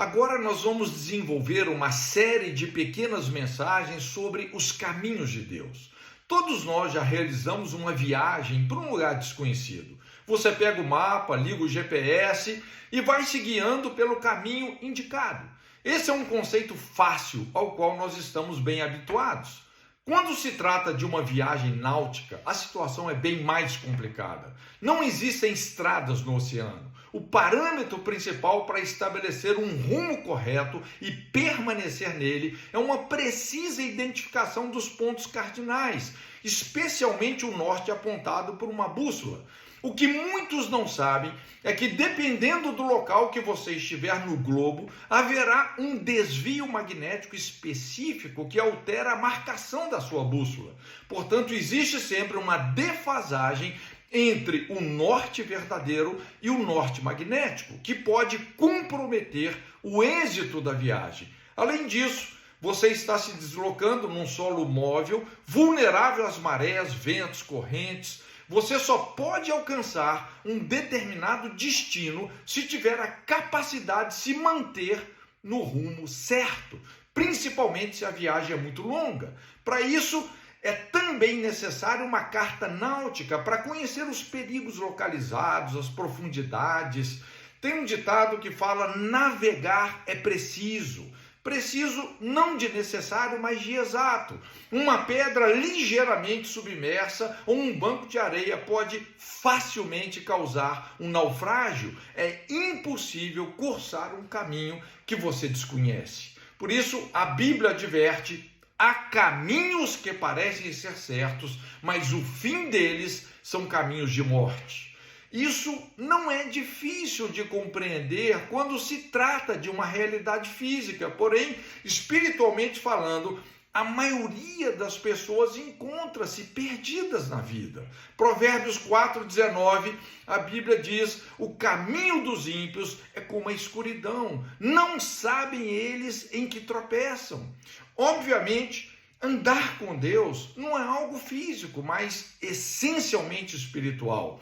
Agora nós vamos desenvolver uma série de pequenas mensagens sobre os caminhos de Deus. Todos nós já realizamos uma viagem para um lugar desconhecido. Você pega o mapa, liga o GPS e vai se guiando pelo caminho indicado. Esse é um conceito fácil ao qual nós estamos bem habituados. Quando se trata de uma viagem náutica, a situação é bem mais complicada. Não existem estradas no oceano. O parâmetro principal para estabelecer um rumo correto e permanecer nele é uma precisa identificação dos pontos cardinais, especialmente o norte apontado por uma bússola. O que muitos não sabem é que, dependendo do local que você estiver no globo, haverá um desvio magnético específico que altera a marcação da sua bússola. Portanto, existe sempre uma defasagem entre o norte verdadeiro e o norte magnético, que pode comprometer o êxito da viagem. Além disso, você está se deslocando num solo móvel, vulnerável às marés, ventos, correntes. Você só pode alcançar um determinado destino se tiver a capacidade de se manter no rumo certo, principalmente se a viagem é muito longa. Para isso, é também necessário uma carta náutica para conhecer os perigos localizados, as profundidades. Tem um ditado que fala: navegar é preciso. Preciso não de necessário, mas de exato. Uma pedra ligeiramente submersa ou um banco de areia pode facilmente causar um naufrágio. É impossível cursar um caminho que você desconhece. Por isso, a Bíblia adverte: há caminhos que parecem ser certos, mas o fim deles são caminhos de morte. Isso não é difícil de compreender quando se trata de uma realidade física, porém, espiritualmente falando, a maioria das pessoas encontra-se perdidas na vida. Provérbios 4,19, a Bíblia diz: o caminho dos ímpios é como a escuridão, não sabem eles em que tropeçam. Obviamente, andar com Deus não é algo físico, mas essencialmente espiritual.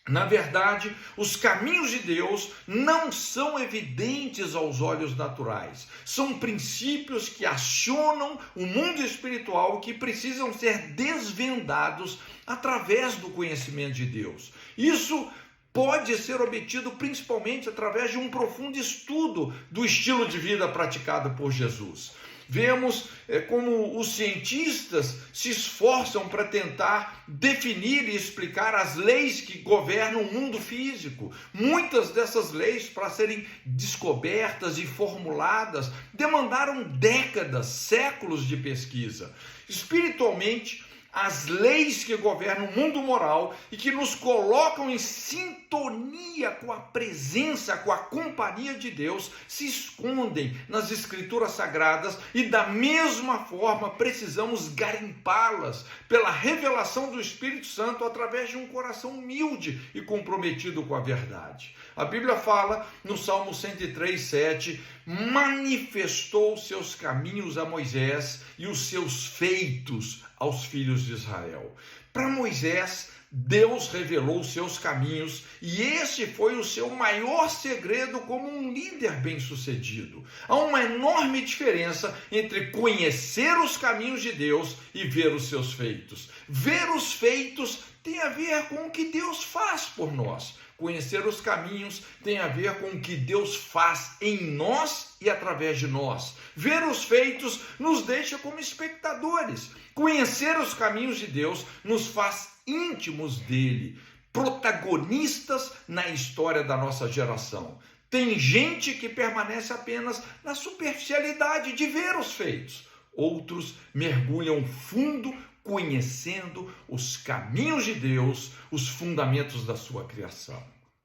Na verdade, os caminhos de Deus não são evidentes aos olhos naturais. São princípios que acionam o mundo espiritual e que precisam ser desvendados através do conhecimento de Deus. Isso pode ser obtido principalmente através de um profundo estudo do estilo de vida praticado por Jesus. Vemos como os cientistas se esforçam para tentar definir e explicar as leis que governam o mundo físico. Muitas dessas leis, para serem descobertas e formuladas, demandaram décadas, séculos de pesquisa. Espiritualmente, as leis que governam o mundo moral e que nos colocam em sintonia com a presença, com a companhia de Deus, se escondem nas Escrituras Sagradas e, da mesma forma, precisamos garimpá-las pela revelação do Espírito Santo através de um coração humilde e comprometido com a verdade. A Bíblia fala no Salmo 103:7, manifestou seus caminhos a Moisés e os seus feitos aos filhos de Israel. Para Moisés, Deus revelou os seus caminhos e esse foi o seu maior segredo como um líder bem-sucedido. Há uma enorme diferença entre conhecer os caminhos de Deus e ver os seus feitos. Ver os feitos tem a ver com o que Deus faz por nós. Conhecer os caminhos tem a ver com o que Deus faz em nós e através de nós. Ver os feitos nos deixa como espectadores. Conhecer os caminhos de Deus nos faz íntimos dele, protagonistas na história da nossa geração. Tem gente que permanece apenas na superficialidade de ver os feitos. Outros mergulham fundo, conhecendo os caminhos de Deus, os fundamentos da sua criação.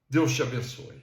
Deus te abençoe.